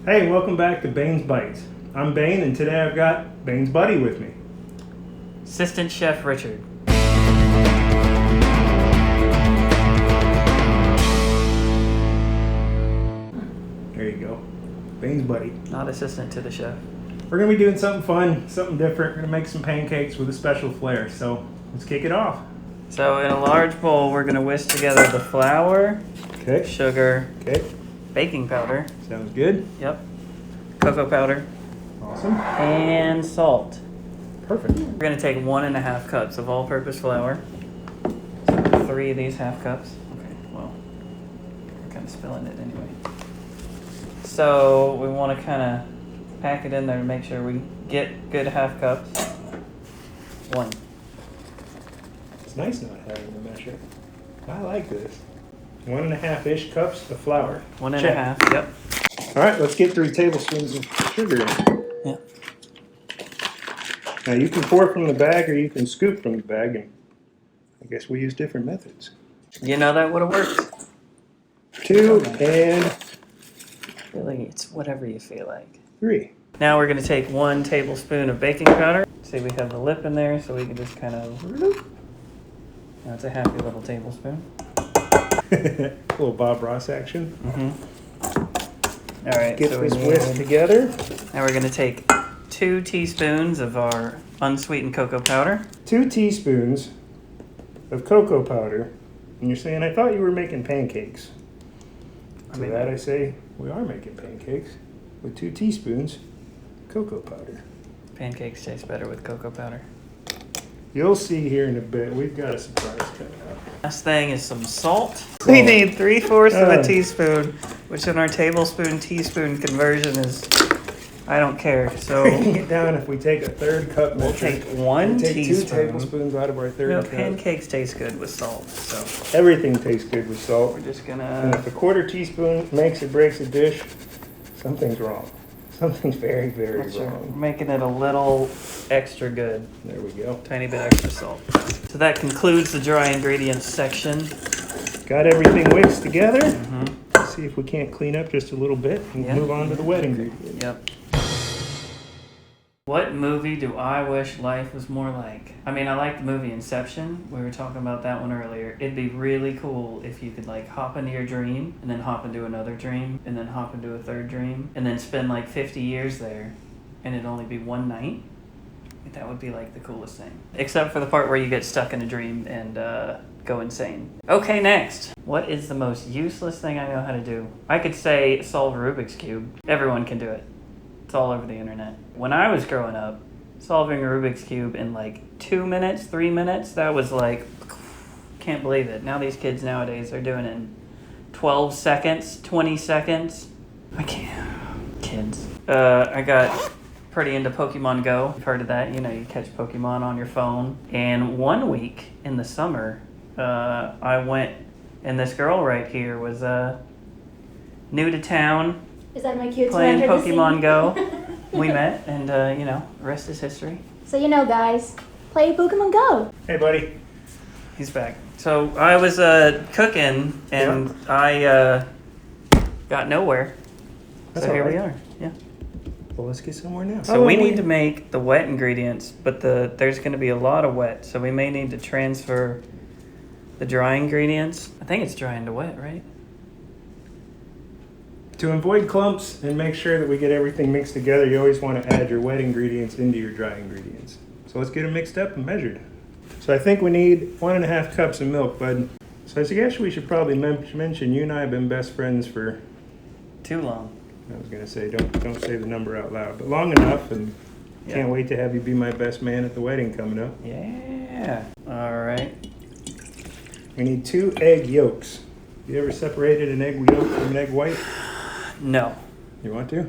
Hey, welcome back to Bane's Bites. I'm Bane, and today I've got Bane's buddy with me. Assistant Chef Richard. There you go. Bane's buddy. Not assistant to the chef. We're going to be doing something fun, something different. We're going to make some pancakes with a special flair, so let's kick it off. So in a large bowl, we're going to whisk together the flour, Okay. sugar, Okay. baking powder, Sounds good. yep, cocoa powder, Awesome. and salt. Perfect. We're going to take 1.5 cups of all-purpose flour. So 3 of these half cups. Okay, well, we're kind of spilling it anyway. So we want to kind of pack it in there to make sure we get good half cups. 1. It's nice not having to measure. I like this. 1.5-ish cups of flour. 1.5, yep. All right, let's get 3 tablespoons of sugar in. Yep. Now you can pour from the bag or you can scoop from the bag, and I guess we use different methods. You know that would have worked. 2 and Really, it's whatever you feel like. 3. Now we're going to take 1 tablespoon of baking powder. See, we have the lip in there, so we can just kind of... That's a happy little tablespoon. Little Bob Ross action. Mm-hmm. All right, Get so this whisk together. now we're going to take 2 teaspoons of our unsweetened cocoa powder. 2 teaspoons of cocoa powder. And you're saying, I thought you were making pancakes. To that I say, we are making pancakes with 2 teaspoons cocoa powder. Pancakes taste better with cocoa powder. You'll see here in a bit. We've got a surprise coming up. Last thing is some salt. We need 3/4 of a teaspoon, which in our tablespoon teaspoon conversion is, I don't care. So Breaking it down, if we take a 1/3 cup we'll measure, take 1 we take 2 teaspoon. tablespoons out of our 1/3 cup. Pancakes taste good with salt, so Everything tastes good with salt. we're just And gonna. if a 1/4 teaspoon makes or breaks a dish, something's wrong. Something's very, very We're wrong. making it a little extra good. There we go. Tiny bit extra salt. So that concludes the dry ingredients section. Got everything whisked together. Mm-hmm. See if we can't clean up just a little bit and Yeah. move on to the wet ingredients. Yep. What movie do I wish life was more like? I mean, I like the movie Inception. We were talking about that one earlier. It'd be really cool if you could like hop into your dream and then hop into another dream and then hop into a third dream and then spend like 50 years there and it'd only be one night. That would be like the coolest thing. Except for the part where you get stuck in a dream and go insane. Okay, next. What is the most useless thing I know how to do? I could say solve a Rubik's Cube. Everyone can do it. It's all over the internet. When I was growing up, solving a Rubik's Cube in like 2 minutes, 3 minutes, that was like, can't believe it. Now these kids nowadays are doing it in 12 seconds, 20 seconds. I can't. Kids. I got pretty into Pokemon Go. You've heard of that. You know, you catch Pokemon on your phone. And one week in the summer, I went, and this girl right here was new to town. Is that my cute Playing sweater to see? Pokemon Go. We met, and you know, the rest is history. So you know, guys, play Pokemon Go. Hey, buddy. He's back. So I was cooking, and I got nowhere. That's so here all we right. are. Yeah. Well, let's get somewhere now. So we need to make the wet ingredients, but there's going to be a lot of wet, so we may need to transfer the dry ingredients. I think it's dry into wet, right? To avoid clumps and make sure that we get everything mixed together, you always want to add your wet ingredients into your dry ingredients. So let's get them mixed up and measured. So I think we need 1.5 cups of milk, bud. So I guess we should probably mention you and I have been best friends for, Too long. I was going to say, don't say the number out loud, but long enough, and can't wait to have you be my best man at the wedding coming up. Yeah. All right. We need 2 egg yolks. You ever separated an egg yolk from an egg white? No. You want to?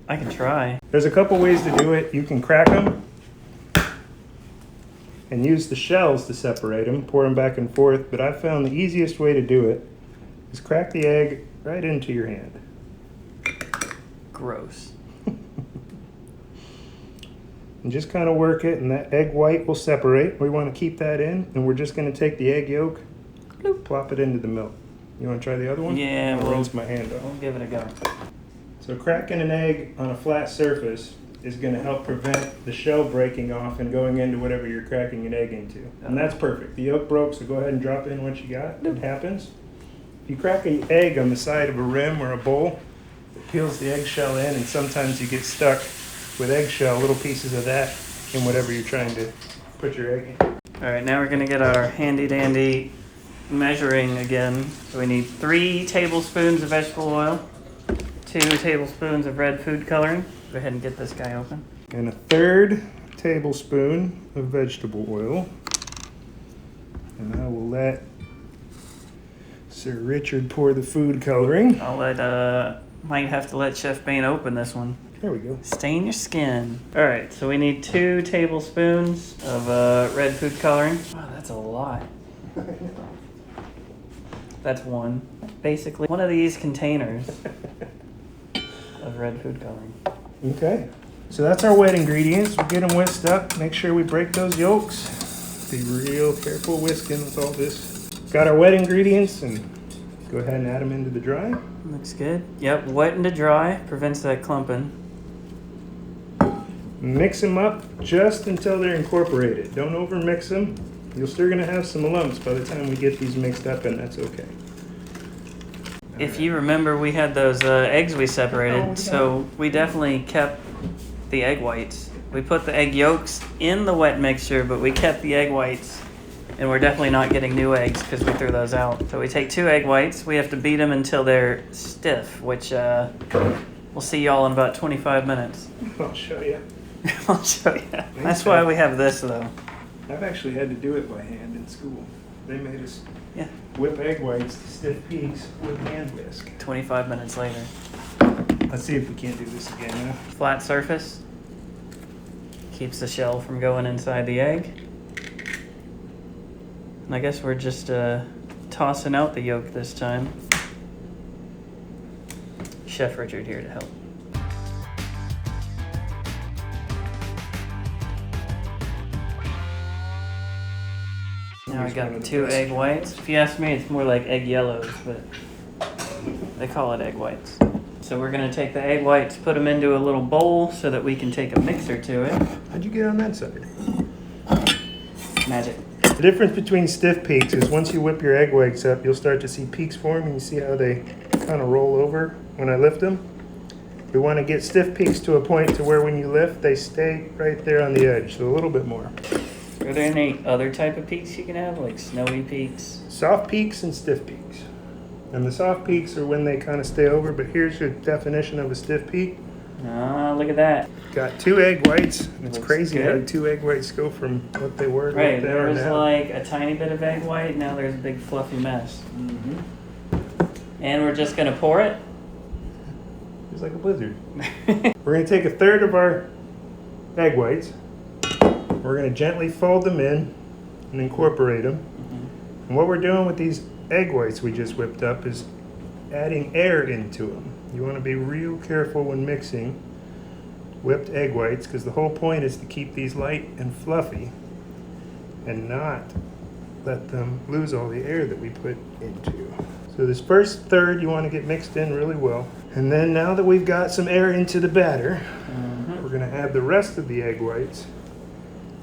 I can try. There's a couple ways to do it. You can crack them and use the shells to separate them, pour them back and forth, but I've found the easiest way to do it is crack the egg right into your hand. Gross. And just kind of work it, and that egg white will separate. We want to keep that in, and we're just going to take the egg yolk, plop it into the milk. You want to try the other one? Yeah, I'll rinse my hand off. We'll give it a go. So cracking an egg on a flat surface is going to help prevent the shell breaking off and going into whatever you're cracking an egg into. And that's perfect. The yolk broke, so go ahead and drop in what you got. It happens. If you crack an egg on the side of a rim or a bowl, it peels the eggshell in, and sometimes you get stuck with eggshell, little pieces of that in whatever you're trying to put your egg in. All right, now we're gonna get our handy dandy measuring again. So we need 3 tablespoons of vegetable oil, 2 tablespoons of red food coloring. Go ahead and get this guy open. And a 1/3 tablespoon of vegetable oil. And I will let Sir Richard pour the food coloring. Might have to let Chef Bane open this one. There we go. Stain your skin. All right, so we need 2 tablespoons of red food coloring. Wow, that's a lot. That's one. Basically, one of these containers of red food coloring. Okay, so that's our wet ingredients. We'll get them whisked up. Make sure we break those yolks. Be real careful whisking with all this. Got our wet ingredients, and go ahead and add them into the dry. Looks good. Yep, wet into dry prevents that clumping. Mix them up just until they're incorporated. Don't over mix them. You're still gonna have some lumps by the time we get these mixed up, and that's okay. If you remember, we had those eggs we separated, so we definitely kept the egg whites. We put the egg yolks in the wet mixture, but we kept the egg whites, and we're definitely not getting new eggs because we threw those out. So we take 2 egg whites. We have to beat them until they're stiff, which we'll see y'all in about 25 minutes. I'll show you. I'll show you. That's why we have this, though. I've actually had to do it by hand in school. They made us Yeah. whip egg whites to stiff peaks with hand whisk. 25 minutes later. Let's see if we can't do this again now. Flat surface. Keeps the shell from going inside the egg. And I guess we're just tossing out the yolk this time. Chef Richard here to help. Now I got 2 egg whites. If you ask me, it's more like egg yellows, but they call it egg whites. So we're gonna take the egg whites, put them into a little bowl so that we can take a mixer to it. How'd you get on that side? Magic. The difference between stiff peaks is once you whip your egg whites up, you'll start to see peaks form, and you see how they kind of roll over when I lift them. We want to get stiff peaks to a point to where when you lift, they stay right there on the edge, so a little bit more. Are there any other type of peaks you can have, like snowy peaks? Soft peaks and stiff peaks. And the soft peaks are when they kind of stay over, but here's your definition of a stiff peak. Ah, look at that. Got 2 egg whites. It's Looks crazy how good. 2 egg whites go from what they were to Right, what they there are was now. like a tiny bit of egg white, now there's a big fluffy mess. And we're just gonna pour it? It's like a blizzard. We're going to take 1/3 of our egg whites. We're going to gently fold them in and incorporate them. And what we're doing with these egg whites we just whipped up is adding air into them. You want to be real careful when mixing whipped egg whites, because the whole point is to keep these light and fluffy and not let them lose all the air that we put into. So this first third you want to get mixed in really well. And then now that we've got some air into the batter, we're going to add the rest of the egg whites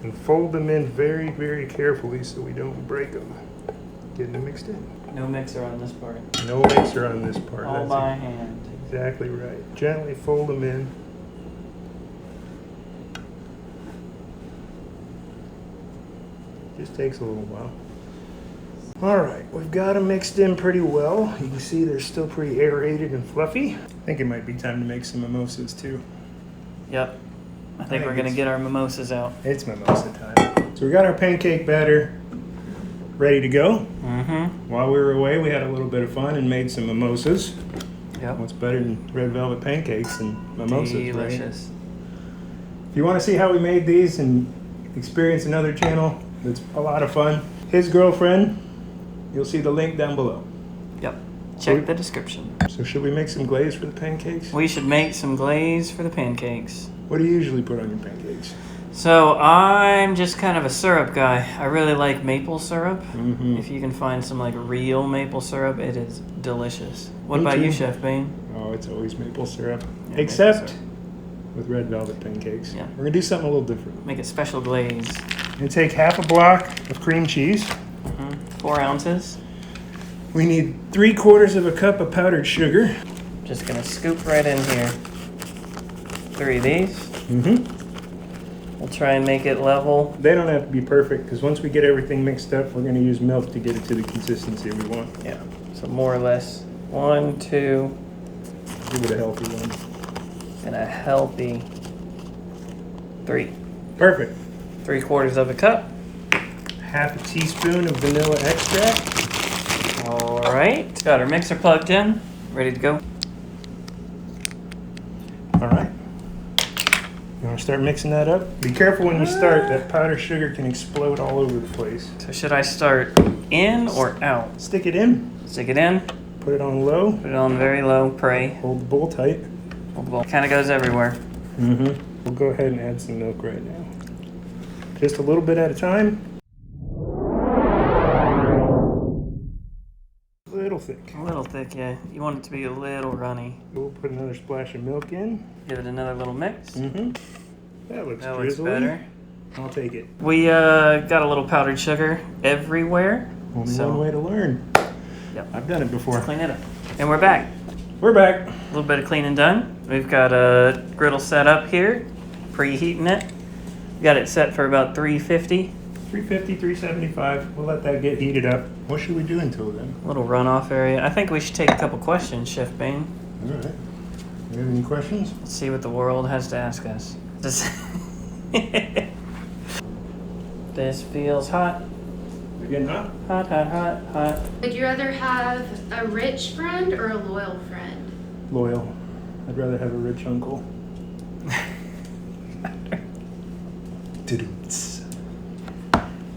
and fold them in very, very carefully so we don't break them. Getting them mixed in. No mixer on this part. No mixer on this part. All That's by hand. exactly right. Gently fold them in. Just takes a little while. All right, we've got them mixed in pretty well. You can see they're still pretty aerated and fluffy. I think it might be time to make some mimosas too. Yep. I think we're gonna get our mimosas out. It's mimosa time. So we got our pancake batter ready to go. While we were away, we had a little bit of fun and made some mimosas. Yep. What's better than red velvet pancakes and mimosas, right? Delicious. If you want to see how we made these and experience another channel that's a lot of fun, his girlfriend, you'll see the link down below. Yep. Check the description. So should we make some glaze for the pancakes? We should make some glaze for the pancakes. What do you usually put on your pancakes? So I'm just kind of a syrup guy. I really like maple syrup. If you can find some like real maple syrup, it is delicious. What Me about too. you, Chef Bane? Oh, it's always maple syrup. Yeah, Except maple syrup. with red velvet pancakes. Yeah. We're gonna do something a little different. Make it special glaze. And take half a block of cream cheese. 4 ounces. We need 3/4 of a cup of powdered sugar. Just gonna scoop right in here. 3 of these. We'll try and make it level. They don't have to be perfect because once we get everything mixed up, we're gonna use milk to get it to the consistency we want. Yeah. So more or less 1, 2, Give it a healthy one. and a healthy 3. Perfect. 3/4 of a cup. Half a teaspoon of vanilla extract. All right. Got our mixer plugged in. Ready to go. All right. You want to start mixing that up? Be careful when you start. That powdered sugar can explode all over the place. So should I start in or out? Stick it in. Stick it in. Put it on low. Put it on very low. Pray. Hold the bowl tight. Kind of goes everywhere. We'll go ahead and add some milk right now. Just a little bit at a time. A little thick. A little thick, yeah. You want it to be a little runny. We'll put another splash of milk in. Give it another little mix. That looks That looks drizzly. better. I'll take it. We got a little powdered sugar everywhere. Only one way to learn. Yep. I've done it before. Clean it up. And we're back. We're back. A little bit of cleaning done. We've got a griddle set up here. Preheating it. Got it set for about 350. 350, 375. We'll let that get heated up. What should we do until then? Little runoff area. I think we should take a couple questions, Chef Bain. All right. You have any questions? Let's see what the world has to ask us. This feels hot. We getting hot? Hot, hot, hot, hot. Would you rather have a rich friend or a loyal friend? Loyal. I'd rather have a rich uncle.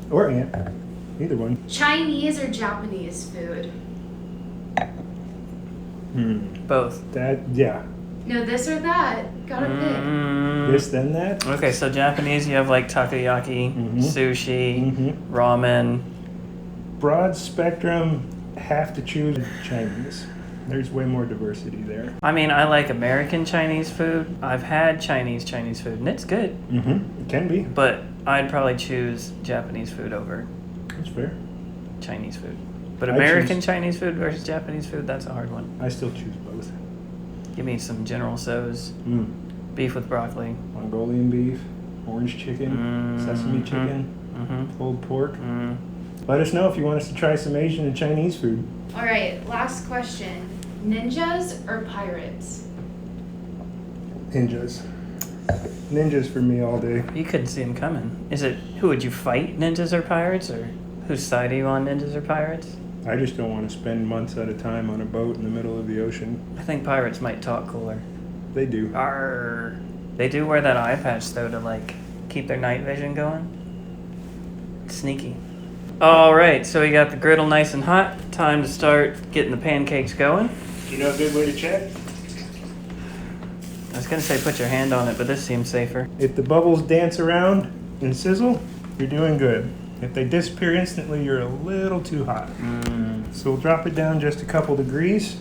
Or aunt. Either one. Chinese or Japanese food? Both. That, yeah. No, this or that. Gotta pick. This, then that. Okay, so Japanese, you have like takoyaki, sushi, ramen. Broad spectrum, have to choose Chinese. There's way more diversity there. I mean, I like American Chinese food. I've had Chinese food, and it's good. It can be. But I'd probably choose Japanese food over That's fair. Chinese food. But I American choose- Chinese food versus Japanese food, that's a hard one. I still choose both. Give me some General Tso's, beef with broccoli. Mongolian beef, orange chicken, sesame chicken, pulled pork. Let us know if you want us to try some Asian and Chinese food. All right, last question. Ninjas or pirates? Ninjas. Ninjas for me all day. You couldn't see them coming. Is it, who would you fight, ninjas or pirates? Or whose side are you on, ninjas or pirates? I just don't want to spend months at a time on a boat in the middle of the ocean. I think pirates might talk cooler. They do. Arr. They do wear that eye patch though to like keep their night vision going. It's sneaky. All right, so we got the griddle nice and hot. Time to start getting the pancakes going. You know a good way to check? I was gonna say put your hand on it, but this seems safer. If the bubbles dance around and sizzle, you're doing good. If they disappear instantly, you're a little too hot. So we'll drop it down just a couple degrees.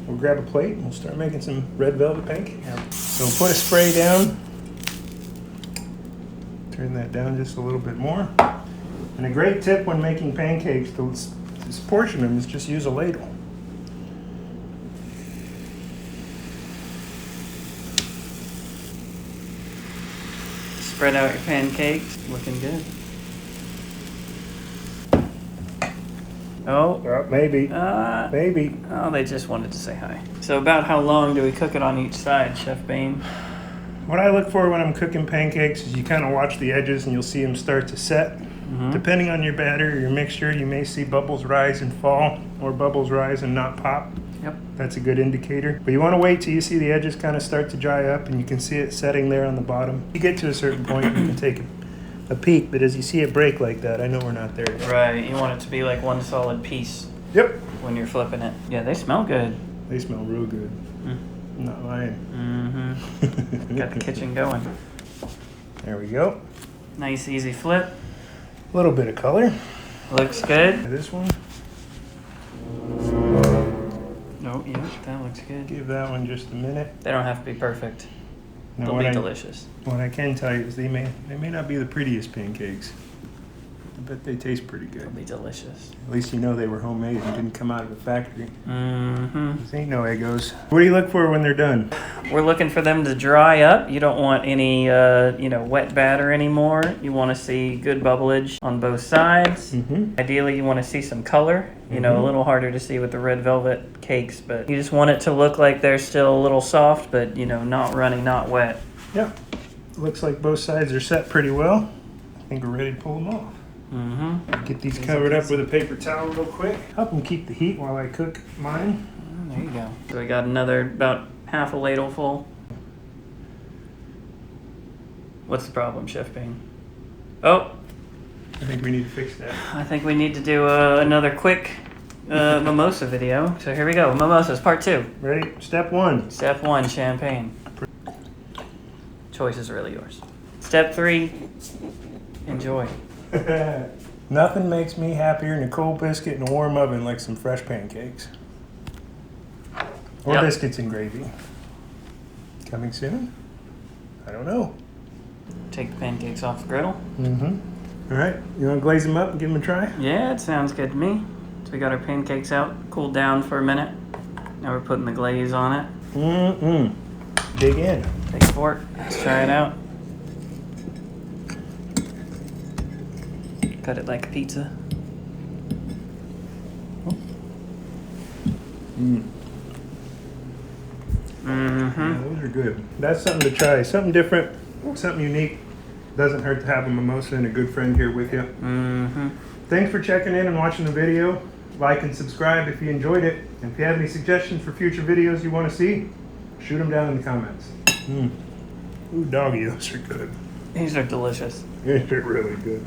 We'll grab a plate and we'll start making some red velvet pancakes. Yep. So So we'll put a spray down. Turn that down just a little bit more. And a great tip when making pancakes to portion them is just use a ladle. spread out your pancakes. Looking good. Oh. Maybe. Maybe. Oh, they just wanted to say hi. So about how long do we cook it on each side, Chef Bain? What I look for when I'm cooking pancakes is you kind of watch the edges and you'll see them start to set. Depending on your batter or your mixture, you may see bubbles rise and fall or bubbles rise and not pop. Yep. That's a good indicator. But you want to wait till you see the edges kind of start to dry up and you can see it setting there on the bottom. You get to a certain point, you can take a peek, but as you see it break like that, I know we're not there yet. Right, you want it to be like one solid piece Yep. when you're flipping it. Yeah, they smell good. They smell real good. I'm not lying. Got the kitchen going. There we go. Nice, easy flip. A little bit of color. Looks good. This one. Nope. yeah, that looks good. Give that one just a minute. They don't have to be perfect. Now, They'll be delicious. What I can tell you is they may not be the prettiest pancakes. I bet they taste pretty They'll good. be delicious. At least you know they were homemade and didn't come out of a factory. Mm-hmm. This ain't no Eggos. What do you look for when they're done? We're looking for them to dry up. You don't want any, wet batter anymore. You want to see good bubblage on both sides. Mm-hmm. Ideally, you want to see some color. A Mhm. little harder to see with the red velvet cakes, but you just want it to look like they're still a little soft, but, not runny, not wet. Yep. Looks like both sides are set pretty well. I think we're ready to pull them off. Mm-hmm. Get these covered up with a paper towel real quick. Help them keep the heat while I cook mine. There you go. So we got another about half a ladle full. What's the problem, Chef Bean? Oh, I think we need to fix that. I think we need to do another quick mimosa video. So here we go. Mimosas, part 2. Ready? Step 1. Step 1, champagne. Choice is really yours. Step 3, enjoy. Nothing makes me happier than a cold biscuit in a warm oven like some fresh pancakes. Or Yep. biscuits and gravy. Coming soon? I don't know. Take the pancakes off the griddle. Mm-hmm. All right, you want to glaze them up and give them a try? Yeah, it sounds good to me. So we got our pancakes out, cooled down for a minute. Now we're putting the glaze on it. Mm-mm. Dig in. Take a fork, let's try it out. Cut it like a pizza. Mm. Mm-hmm. Yeah, those are good. That's something to try. Something different, something unique. Doesn't hurt to have a mimosa and a good friend here with you. Mm-hmm. Thanks for checking in and watching the video. Like and subscribe if you enjoyed it. And if you have any suggestions for future videos you want to see, shoot them down in the comments. Ooh, doggy, those are good. These are delicious. They're really good.